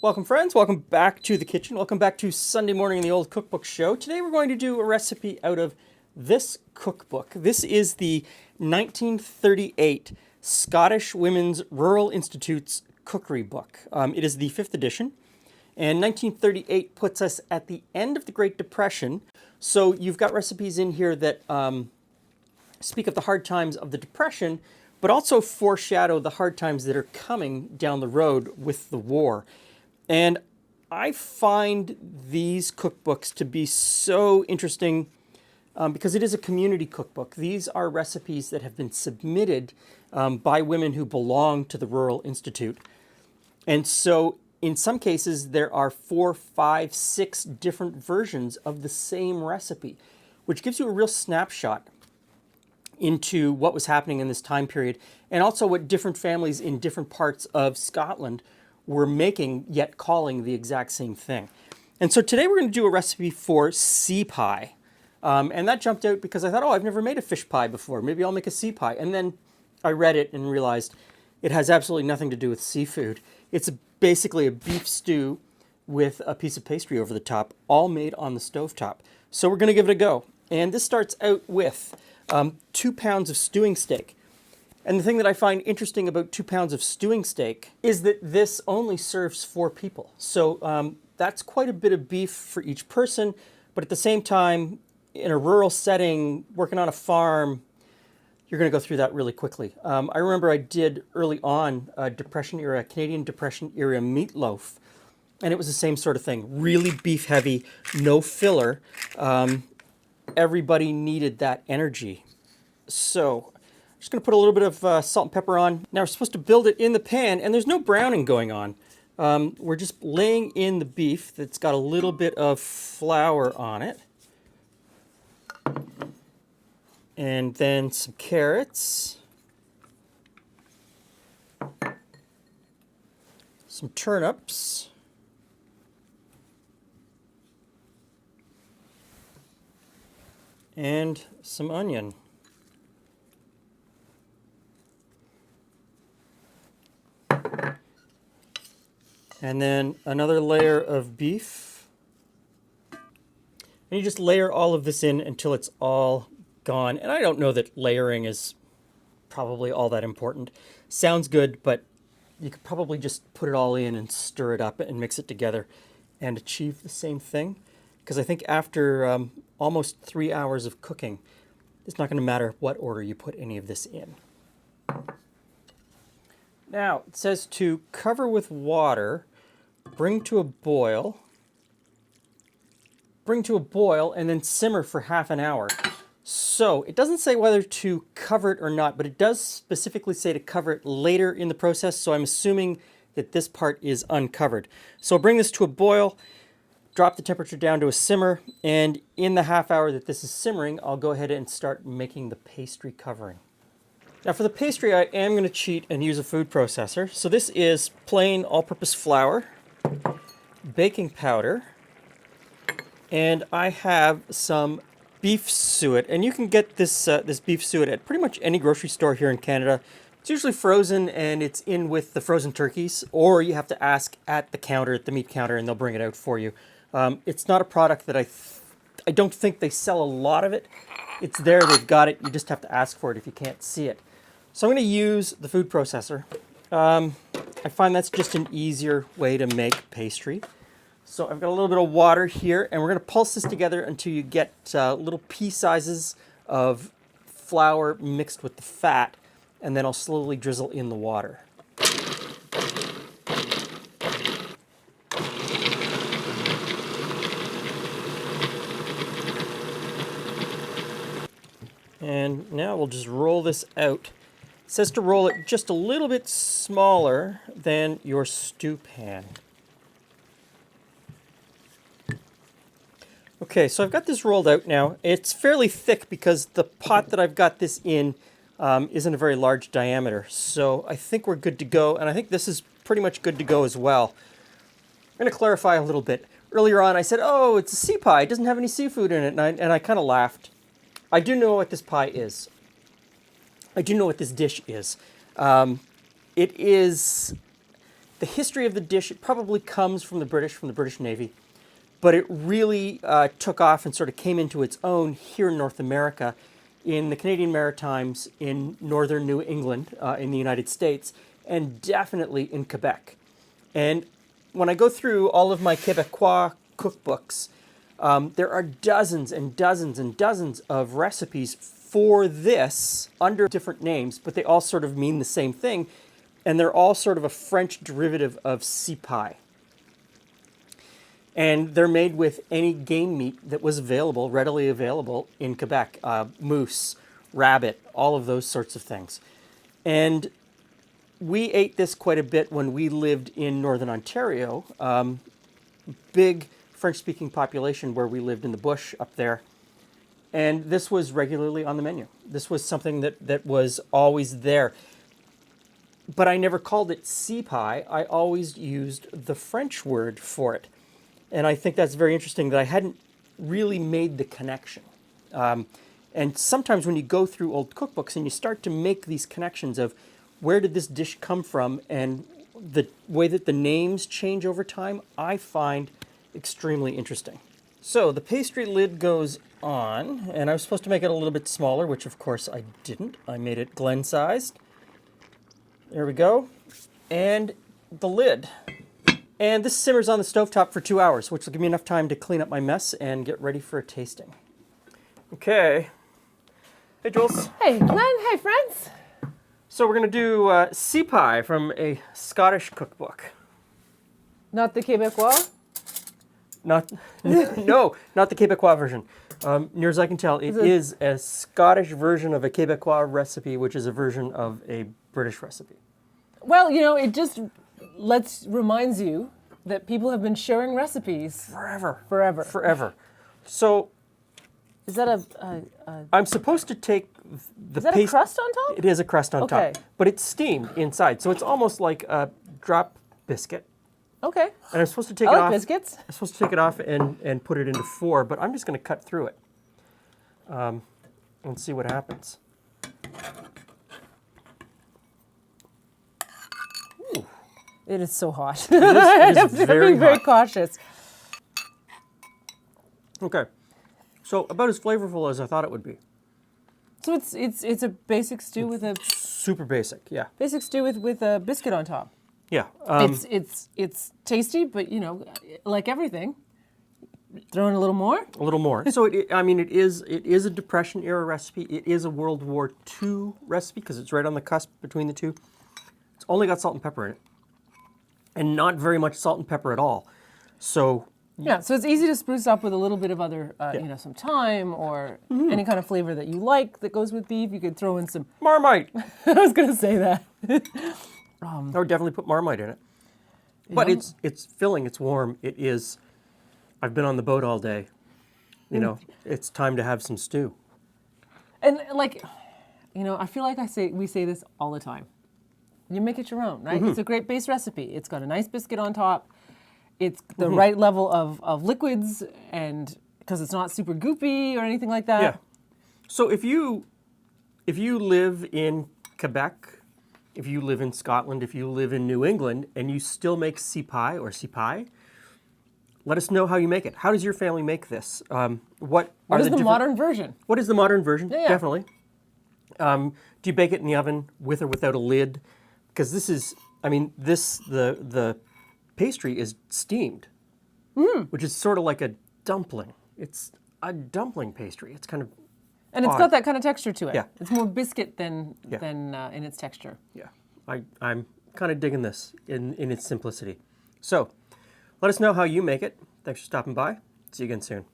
Welcome friends, welcome back to the kitchen. Welcome back to Sunday morning in the old cookbook show. Today we're going to do a recipe out of this cookbook. This is the 1938 Scottish Women's Rural Institute's cookery book. It is the 5th edition, and 1938 puts us at the end of the Great Depression. So you've got recipes in here that speak of the hard times of the Depression, but also foreshadow the hard times that are coming down the road with the war. And I find these cookbooks to be so interesting because it is a community cookbook. These are recipes that have been submitted by women who belong to the Rural Institute. And so in some cases, there are 4, 5, 6 different versions of the same recipe, which gives you a real snapshot into what was happening in this time period, and also what different families in different parts of Scotland were making, yet calling the exact same thing. And so today we're going to do a recipe for sea pie. And that jumped out because I thought, oh, I've never made a fish pie before. Maybe I'll make a sea pie. And then I read it and realized it has absolutely nothing to do with seafood. It's basically a beef stew with a piece of pastry over the top, all made on the stovetop. So we're going to give it a go. And this starts out with 2 pounds of stewing steak. And the thing that I find interesting about 2 pounds of stewing steak is that this only serves 4 people. So that's quite a bit of beef for each person, but at the same time, in a rural setting, working on a farm, you're going to go through that really quickly. I remember I did early on Depression era, Canadian Depression era meatloaf, and it was the same sort of thing. Really beef heavy, no filler. Everybody needed that energy. So I'm just going to put a little bit of salt and pepper on. Now we're supposed to build it in the pan, and there's no browning going on. We're just laying in the beef that's got a little bit of flour on it. And then some carrots. Some turnips. And some onion. And then another layer of beef. And you just layer all of this in until it's all gone. And I don't know that layering is probably all that important. Sounds good, but you could probably just put it all in and stir it up and mix it together and achieve the same thing. Because I think after almost 3 hours of cooking, it's not going to matter what order you put any of this in. Now, it says to cover with water, bring to a boil, and then simmer for half an hour. So it doesn't say whether to cover it or not, but it does specifically say to cover it later in the process, so I'm assuming that this part is uncovered. So I'll bring this to a boil, drop the temperature down to a simmer, and in the half hour that this is simmering, I'll go ahead and start making the pastry covering. Now for the pastry, I am going to cheat and use a food processor. So this is plain all-purpose flour, baking powder, and I have some beef suet. And you can get this this beef suet at pretty much any grocery store here in Canada. It's usually frozen and it's in with the frozen turkeys, or you have to ask at the counter, at the meat counter, and they'll bring it out for you. It's not a product that I don't think they sell a lot of it. It's there, they've got it, you just have to ask for it if you can't see it. So I'm going to use the food processor. I find that's just an easier way to make pastry. So I've got a little bit of water here, and we're going to pulse this together until you get little pea sizes of flour mixed with the fat, and then I'll slowly drizzle in the water. And now we'll just roll this out. It says to roll it just a little bit smaller than your stew pan. Okay, so I've got this rolled out now. It's fairly thick because the pot that I've got this in isn't a very large diameter. So I think we're good to go, and I think this is pretty much good to go as well. I'm going to clarify a little bit. Earlier on I said, oh, it's a sea pie. It doesn't have any seafood in it, and I kind of laughed. I do know what this pie is. I do know what this dish is. It is the history of the dish, it probably comes from the British Navy, but it really took off and sort of came into its own here in North America, in the Canadian Maritimes, in northern New England, in the United States, and definitely in Quebec. And when I go through all of my Quebecois cookbooks, there are dozens and dozens and dozens of recipes for this under different names, but they all sort of mean the same thing, and they're all sort of a French derivative of cipai. And they're made with any game meat that was available, readily available in Quebec. Moose, rabbit, all of those sorts of things. And we ate this quite a bit when we lived in Northern Ontario. Big French-speaking population where we lived in the bush up there. And this was regularly on the menu. This was something that was always there. But I never called it cipai. I always used the French word for it. And I think that's very interesting that I hadn't really made the connection. And sometimes when you go through old cookbooks and you start to make these connections of where did this dish come from and the way that the names change over time, I find extremely interesting. So the pastry lid goes on, and I was supposed to make it a little bit smaller, which of course I didn't. I made it Glen-sized. There we go. And the lid. And this simmers on the stovetop for 2 hours, which will give me enough time to clean up my mess and get ready for a tasting. Okay. Hey, Jules. Hey, Glenn. Hey, friends. So we're going to do cipai from a Scottish cookbook. Not the Quebecois? No, not the Quebecois version. Near as I can tell, it is a Scottish version of a Quebecois recipe, which is a version of a British recipe. Well, it just reminds you that people have been sharing recipes Forever. So Is that I'm supposed to take the is that a crust on top? It is a crust on Okay. top, but it's steamed inside, so it's almost like a drop biscuit. Okay. And I'm supposed to take I it like off. biscuits. I'm supposed to take it off and put it into 4, but I'm just going to cut through it and see what happens. Ooh. It is so hot. It is I'm very being very hot. cautious. Okay, so about as flavorful as I thought it would be. So it's a basic stew with a Super basic, yeah. with a biscuit on top. Yeah. It's tasty, but like everything, throw in a little more. A little more. So it is a Depression era recipe. It is a World War II recipe because it's right on the cusp between the two. It's only got salt and pepper in it, and not very much salt and pepper at all. So Yeah, so it's easy to spruce up with a little bit of other, some thyme or any kind of flavor that you like that goes with beef. You could throw in some. Marmite. I was going to say that. I would definitely put Marmite in it. But it's filling. It's warm. It is. I've been on the boat all day. It's time to have some stew. And I feel like we say this all the time. You make it your own, right? It's a great base recipe. It's got a nice biscuit on top. It's the right level of liquids, and because it's not super goopy or anything like that. Yeah. So if you live in Quebec, if you live in Scotland, if you live in New England, and you still make cipai, let us know how you make it. How does your family make this? What is the modern version? What is the modern version? Yeah. Definitely. Do you bake it in the oven with or without a lid? Because this is, the pastry is steamed, which is sort of like a dumpling. It's a dumpling pastry. It's kind of And it's odd. got that kind of texture to it. Yeah. It's more biscuit than in its texture. Yeah, I'm kind of digging this in its simplicity. So, let us know how you make it. Thanks for stopping by. See you again soon.